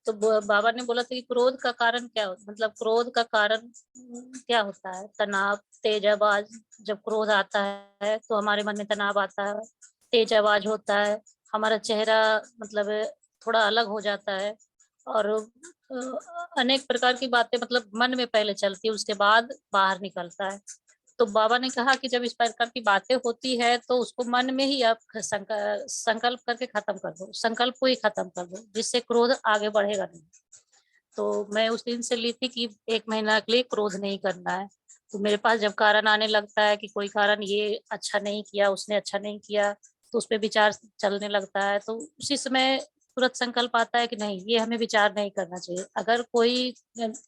Speaker 12: तो बाबा ने बोला था कि क्रोध का कारण क्या होता, मतलब क्रोध का कारण क्या होता है। तनाव, तेज आवाज। जब क्रोध आता है तो हमारे मन में तनाव आता है, तेज आवाज होता है, हमारा चेहरा मतलब थोड़ा अलग हो जाता है, और अनेक प्रकार की बातें मतलब मन में पहले चलती है, उसके बाद बाहर निकलता है। तो बाबा ने कहा कि जब इस प्रकार की बातें होती है तो उसको मन में ही आप संकल्प करके खत्म कर दो, संकल्प को ही खत्म कर दो, जिससे क्रोध आगे बढ़ेगा नहीं। तो मैं उस दिन से ली थी कि 1 महीना के लिए क्रोध नहीं करना है। तो मेरे पास जब कारण आने लगता है कि कोई कारण ये अच्छा नहीं किया, उसने अच्छा नहीं किया, तो उस पे विचार चलने लगता है, तो उसी समय तुरंत संकल्प आता है कि नहीं, ये हमें विचार नहीं करना चाहिए।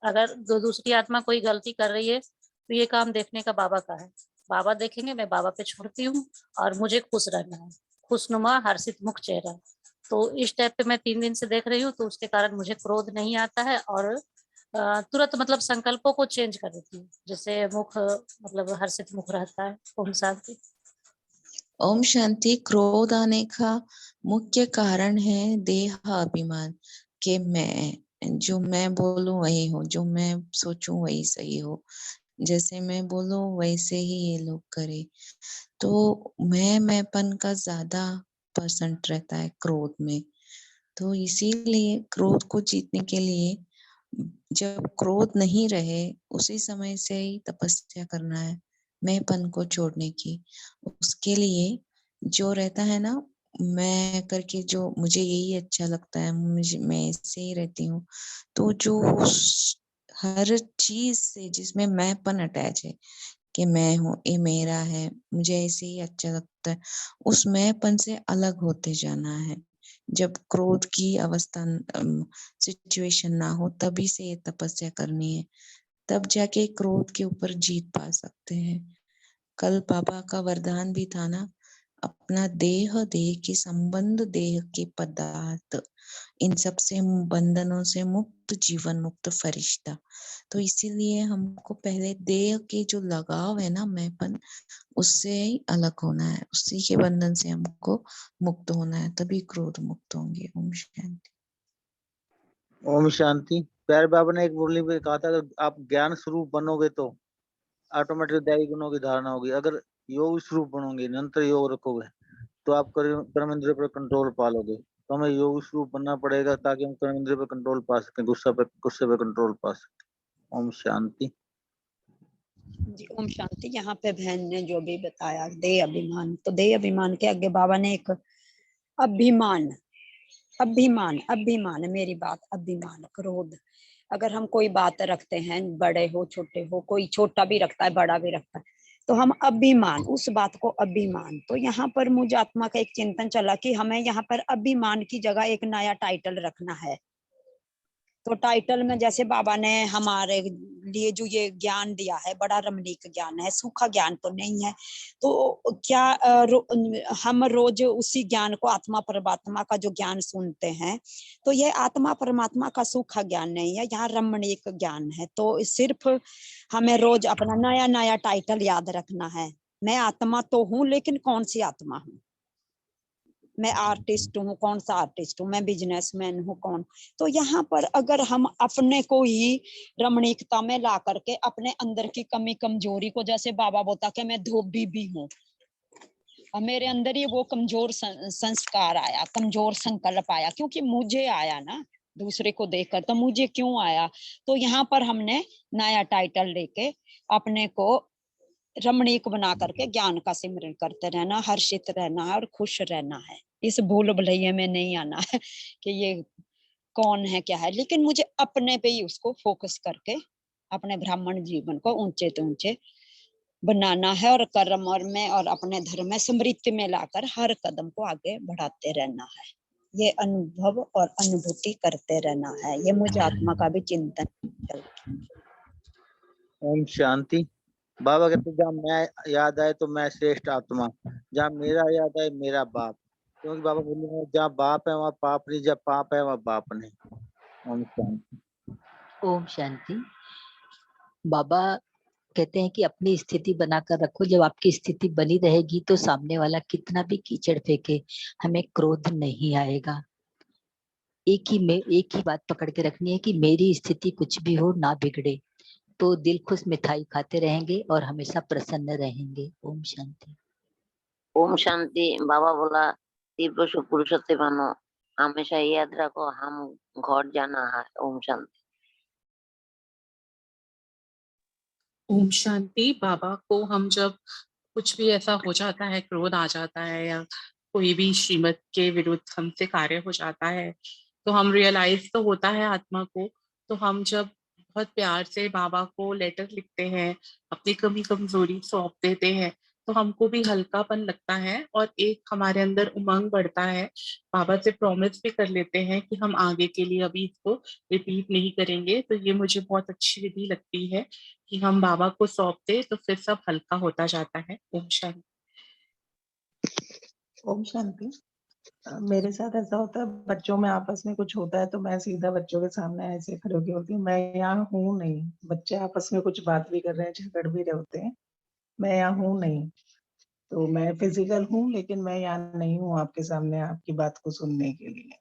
Speaker 12: अगर दूसरी आत्मा कोई गलती कर रही है तो ये काम देखने का बाबा का है, बाबा देखेंगे, मैं बाबा पे छोड़ती हूँ और मुझे खुश रहना है, खुशनुमा हर्षित मुख चेहरा। तो इस टाइप पे मैं 3 दिन से देख रही हूँ, तो उसके कारण मुझे क्रोध नहीं आता है और तुरंत मतलब संकल्पों को चेंज कर देती हूँ, जैसे मुख मतलब हर्षित मुख रहता है। ओम शांति।
Speaker 11: ओम शांति। क्रोध आने का मुख्य कारण है देह अभिमान कि जो मैं बोलूं वही हो, जो मैं सोचूं वही सही हो, जैसे मैं बोलूं वैसे ही ये लोग करे। तो मैंपन का ज्यादा परसेंट रहता है क्रोध में। तो इसीलिए क्रोध को जीतने के लिए जब क्रोध नहीं रहे उसी समय से ही तपस्या करना है मैंपन को छोड़ने की। उसके लिए जो रहता है ना, मैं करके जो मुझे यही अच्छा लगता है, मैं ऐसे ही रहती हूँ, तो जो हर चीज से जिसमें मैंपन अटैच है कि मैं हूँ, ये मेरा है, मुझे ऐसे ही अच्छा लगता है, उस मैंपन से अलग होते जाना है। जब क्रोध की अवस्था सिचुएशन ना हो तभी से ये तपस्या करनी है, तब जाके क्रोध के ऊपर जीत पा सकते हैं। कल बाबा का वरदान भी था ना, अपना देह के संबंध, देह के पदार्थ, इन सब से बंधनों से मुक्त, जीवन मुक्त फरिश्ता। तो इसीलिए हमको पहले देह के जो लगाव है ना मैंपन, उससे ही अलग होना है, उसी के बंधन से हमको मुक्त होना है, तभी क्रोध मुक्त होंगे। ओम शांति।
Speaker 7: ओम शांति। प्यारे बाबा ने एक मुरली में कहा था, अगर आप ज्ञान स्वरूप बनोगे तो ऑटोमेटिक दैवी गुणों की धारणा होगी। अगर योग स्वरूप बनोगे, निरंतर योग रखोगे, तो आप कर्म इंद्रिय पर कंट्रोल पालोगे। तो हमें योग स्वरूप बनना पड़ेगा ताकि हम कर्म इंद्रिय पर कंट्रोल पा सकें, गुस्से पे कंट्रोल पा सकें। ओम शांति।
Speaker 4: जी ओम शांति। यहाँ पे बहन ने जो भी बताया देह अभिमान, तो देह अभिमान के आगे बाबा ने एक अभिमान, अभिमान, अभिमान, मेरी बात, अभिमान, क्रोध। अगर हम कोई बात रखते हैं, बड़े हो छोटे हो, कोई छोटा भी रखता है बड़ा भी रखता है, तो हम अभिमान, उस बात को अभिमान। तो यहाँ पर मुझे आत्मा का एक चिंतन चला कि हमें यहाँ पर अभिमान की जगह एक नया टाइटल रखना है। तो टाइटल में जैसे बाबा ने हमारे लिए जो ये ज्ञान दिया है, बड़ा रमणीक ज्ञान है, सूखा ज्ञान तो नहीं है। तो क्या हम रोज उसी ज्ञान को, आत्मा परमात्मा का जो ज्ञान सुनते हैं, तो ये आत्मा परमात्मा का सूखा ज्ञान नहीं है, यहाँ रमणीक ज्ञान है। तो सिर्फ हमें रोज अपना नया नया टाइटल याद रखना है। मैं आत्मा तो हूँ, लेकिन कौन सी आत्मा हूँ? मैं आर्टिस्ट हूँ, कौन सा आर्टिस्ट हूँ? मैं बिजनेसमैन हूँ, कौन? तो यहाँ पर अगर हम अपने को ही रमणीकता में ला करके अपने अंदर की कमी कमजोरी को, जैसे बाबा बोलता कि मैं धोबी भी हूँ, और मेरे अंदर ही वो कमजोर संस्कार आया, कमजोर संकल्प आया, क्योंकि मुझे आया ना, दूसरे को देखकर तो मुझे क्यों आया? तो यहाँ पर हमने नया टाइटल लेके अपने को रमणीक बना करके ज्ञान का सिमरन करते रहना, हर्षित रहना है और खुश रहना है। इस भूल भुलैया में नहीं आना है कि ये कौन है क्या है, लेकिन मुझे अपने पे ही उसको फोकस करके अपने ब्राह्मण जीवन को ऊंचे तो ऊंचे बनाना है, और कर्म और में और अपने धर्म में समृद्धि में लाकर हर कदम को आगे बढ़ाते रहना है। ये अनुभव और अनुभूति करते रहना है। ये मुझे आत्मा का भी चिंतन चलता।
Speaker 7: ओम शांति। बाबा कहते जहाँ मैं याद आए तो मैं श्रेष्ठ आत्मा, जहाँ मेरा याद आए मेरा बाप। क्योंकि बाबा बोले जहाँ बाप है वहाँ पाप नहीं, जहाँ पाप है वहाँ बाप नहीं। ओम शांति।
Speaker 6: ओम शांति। बाबा कहते हैं कि अपनी स्थिति बनाकर रखो, जब आपकी स्थिति बनी रहेगी तो सामने वाला कितना भी कीचड़ फेंके हमें क्रोध नहीं आएगा। एक ही बात पकड़ के रखनी है कि मेरी स्थिति कुछ भी हो ना बिगड़े, तो दिल खुश मिठाई खाते रहेंगे और हमेशा प्रसन्न रहेंगे। ओम शांति।
Speaker 13: ओम शांति। बाबा बोला तीव्र पुरुषत्व बनो, हमेशा याद रखो हम घर जाना है। ओम शांति।
Speaker 2: ओम शांति। बाबा को हम जब कुछ भी ऐसा हो जाता है, क्रोध आ जाता है या कोई भी श्रीमत के विरुद्ध हमसे कार्य हो जाता है, तो हम रियलाइज तो होता है आत्मा को, तो हम जब बहुत प्यार से बाबा को लेटर लिखते हैं, अपनी कमी कमजोरी सौंप देते हैं, तो हमको भी हल्कापन लगता है और एक हमारे अंदर उमंग बढ़ता है। बाबा से प्रॉमिस भी कर लेते हैं कि हम आगे के लिए अभी इसको रिपीट नहीं करेंगे। तो ये मुझे बहुत अच्छी विधि लगती है कि हम बाबा को सौंप दे तो फिर सब हल्का होता जाता है। ओम शांति।
Speaker 10: ओम शांति। मेरे साथ ऐसा होता है, बच्चों में आपस में कुछ होता है तो मैं सीधा बच्चों के सामने ऐसे खड़े होके बोलती हूँ, मैं यहाँ हूँ नहीं। बच्चे आपस में कुछ बात भी कर रहे हैं, झगड़ भी रहे होते हैं, मैं यहाँ हूँ नहीं। तो मैं फिजिकल हूँ लेकिन मैं यहाँ नहीं हूँ आपके सामने आपकी बात को सुनने के लिए।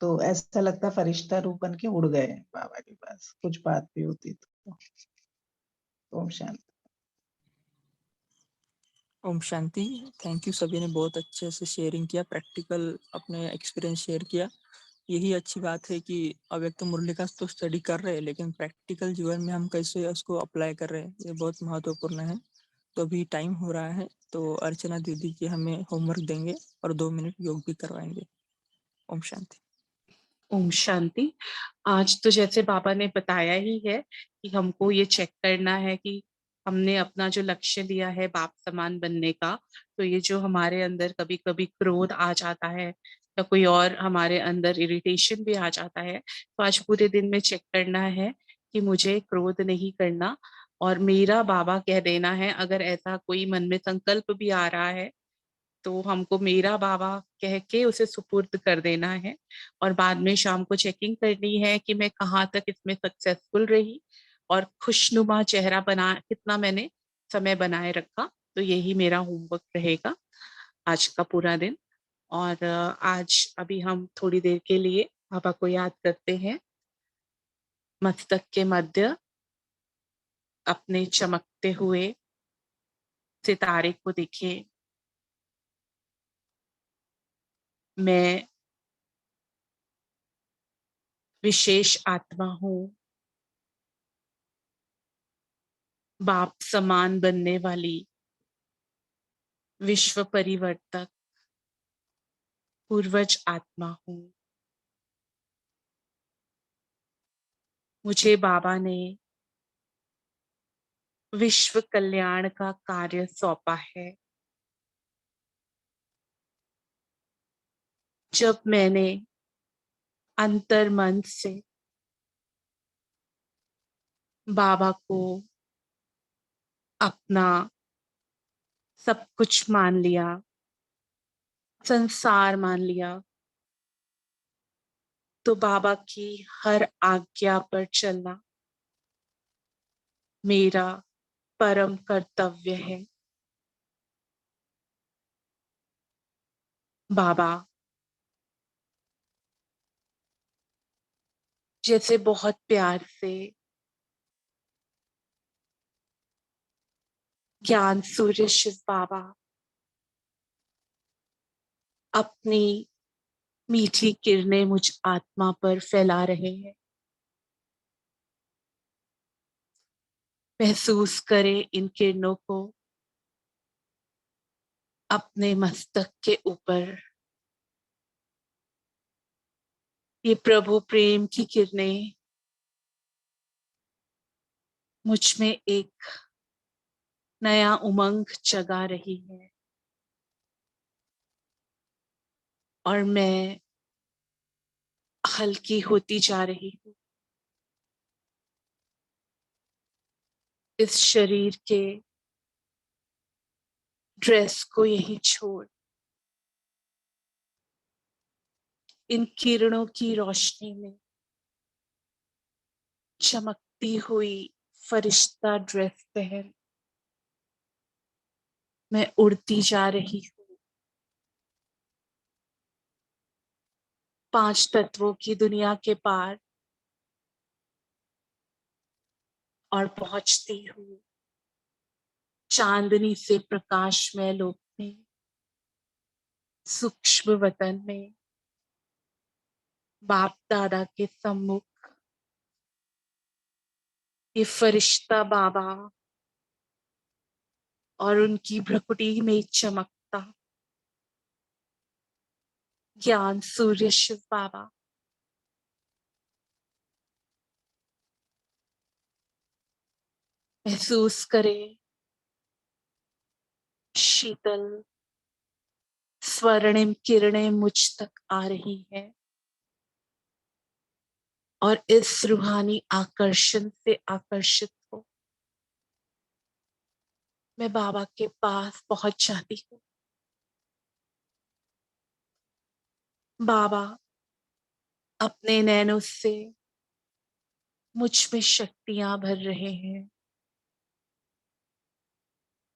Speaker 10: तो ऐसा लगता है फरिश्ता रूप बन के उड़ गए बाबा के पास, कुछ बात भी होती तो। ओम शांति।
Speaker 1: ओम शांति। थैंक यू, सभी ने बहुत अच्छे से शेयरिंग किया, प्रैक्टिकल अपने एक्सपीरियंस शेयर किया। यही अच्छी बात है कि अव्यक्त मुरली का तो स्टडी कर रहे हैं, लेकिन प्रैक्टिकल जीवन में हम कैसे उसको अप्लाई कर रहे हैं, ये बहुत महत्वपूर्ण है। तो अभी टाइम हो रहा है, तो अर्चना दीदी जी हमें होमवर्क देंगे और 2 मिनट योग भी करवाएंगे। ओम शांति।
Speaker 2: ओम शांति। आज तो जैसे बाबा ने बताया ही है कि हमको ये चेक करना है कि हमने अपना जो लक्ष्य लिया है बाप समान बनने का, तो ये जो हमारे अंदर कभी कभी क्रोध आ जाता है या कोई और हमारे अंदर इरिटेशन भी आ जाता है, तो आज पूरे दिन में चेक करना है कि मुझे क्रोध नहीं करना और मेरा बाबा कह देना है। अगर ऐसा कोई मन में संकल्प भी आ रहा है तो हमको मेरा बाबा कह के उसे सुपुर्द कर देना है और बाद में शाम को चेकिंग करनी है कि मैं कहाँ तक इसमें सक्सेसफुल रही और खुशनुमा चेहरा बना कितना मैंने समय बनाए रखा। तो यही मेरा होमवर्क रहेगा आज का पूरा दिन। और आज अभी हम थोड़ी देर के लिए बाबा को याद करते हैं। मस्तक के मध्य अपने चमकते हुए सितारे को देखें। मैं विशेष आत्मा हूँ, बाप समान बनने वाली विश्व परिवर्तक पूर्वज आत्मा हूँ। मुझे बाबा ने विश्व कल्याण का कार्य सौंपा है। जब मैंने अंतर मन से बाबा को अपना सब कुछ मान लिया, संसार मान लिया, तो बाबा की हर आज्ञा पर चलना मेरा परम कर्तव्य है। बाबा जैसे बहुत प्यार से ज्ञान सूर्य शिव बाबा अपनी मीठी किरणें मुझ आत्मा पर फैला रहे हैं। महसूस करें इन किरणों को अपने मस्तक के ऊपर। ये प्रभु प्रेम की किरणें मुझ में एक नया उमंग जगा रही है और मैं हल्की होती जा रही हूँ। इस शरीर के ड्रेस को यही छोड़ इन किरणों की रोशनी में चमकती हुई फरिश्ता ड्रेस पहन मैं उड़ती जा रही हूँ। 5 तत्वों की दुनिया के पार और पहुंचती हूँ चांदनी से प्रकाशमय लोक में, सूक्ष्म वतन में, बाप दादा के सम्मुख। ये फरिश्ता बाबा और उनकी भ्रकुटी में चमकता ज्ञान सूर्य शिव बाबा महसूस करें शीतल स्वर्णिम किरणें मुझ तक आ रही है और इस रूहानी आकर्षण से आकर्षित हो मैं बाबा के पास पहुंच जाती हूँ। बाबा अपने नैनों से मुझ में शक्तियां भर रहे हैं।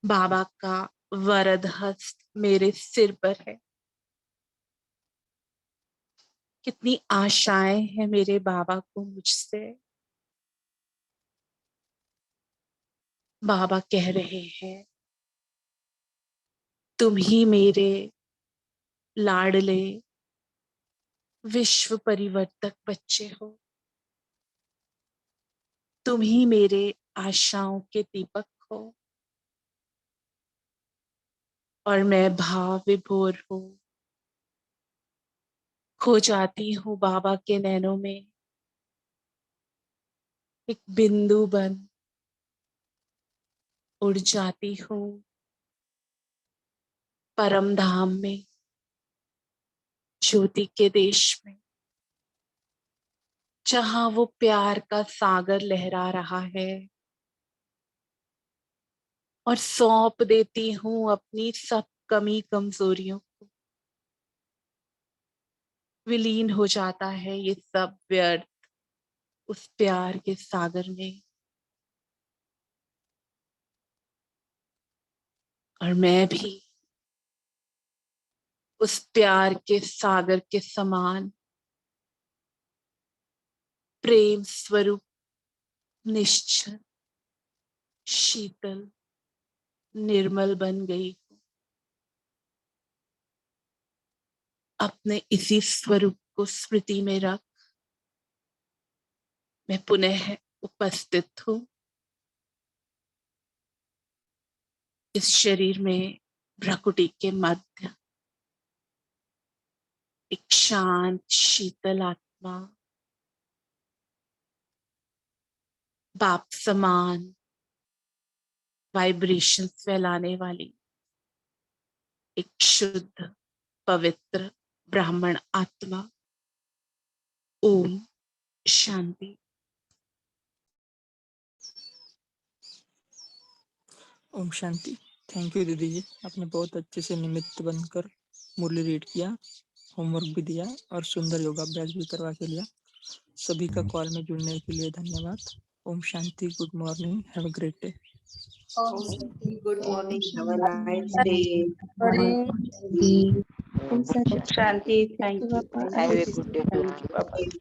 Speaker 2: बाबा का वरद हस्त मेरे सिर पर है। कितनी आशाएं हैं मेरे बाबा को मुझसे। बाबा कह रहे हैं तुम ही मेरे लाडले विश्व परिवर्तक बच्चे हो। तुम ही मेरे आशाओं के दीपक हो और मैं भाव विभोर हूँ। खो जाती हूँ बाबा के नैनों में एक बिंदु बन उड़ जाती हूँ परम धाम में ज्योति के देश में जहां वो प्यार का सागर लहरा रहा है और सौंप देती हूँ अपनी सब कमी कमजोरियों को। विलीन हो जाता है ये सब व्यर्थ उस प्यार के सागर में और मैं भी उस प्यार के सागर के समान प्रेम स्वरूप निश्चल शीतल निर्मल बन गई हूँ। अपने इसी स्वरूप को स्मृति में रख मैं पुनः उपस्थित हूँ इस शरीर में भ्रकुटी के मध्य। एक शांत शीतल आत्मा बाप समान वाइब्रेशन फैलाने वाली एक शुद्ध पवित्र ब्राह्मण आत्मा। ओम शांति।
Speaker 1: ओम शांति। थैंक यू दीदी जी, आपने बहुत अच्छे से निमित्त बनकर मुरली रीड किया, होमवर्क भी दिया और सुंदर योगाभ्यास भी करवा के लिया। सभी का कॉल में जुड़ने के लिए धन्यवाद। ओम शांति। Good morning, have a great day.
Speaker 3: ओम
Speaker 14: Good
Speaker 6: ओम
Speaker 14: morning. Have a nice
Speaker 6: शांति।
Speaker 14: day.
Speaker 3: शांति।
Speaker 9: ओम शांति।
Speaker 8: शांति।
Speaker 9: Thank
Speaker 8: thank
Speaker 9: you
Speaker 8: you.
Speaker 9: पापा।
Speaker 8: Thank
Speaker 9: I
Speaker 8: you.
Speaker 6: Have a
Speaker 9: will
Speaker 6: good day too
Speaker 8: thank you.
Speaker 6: Bye.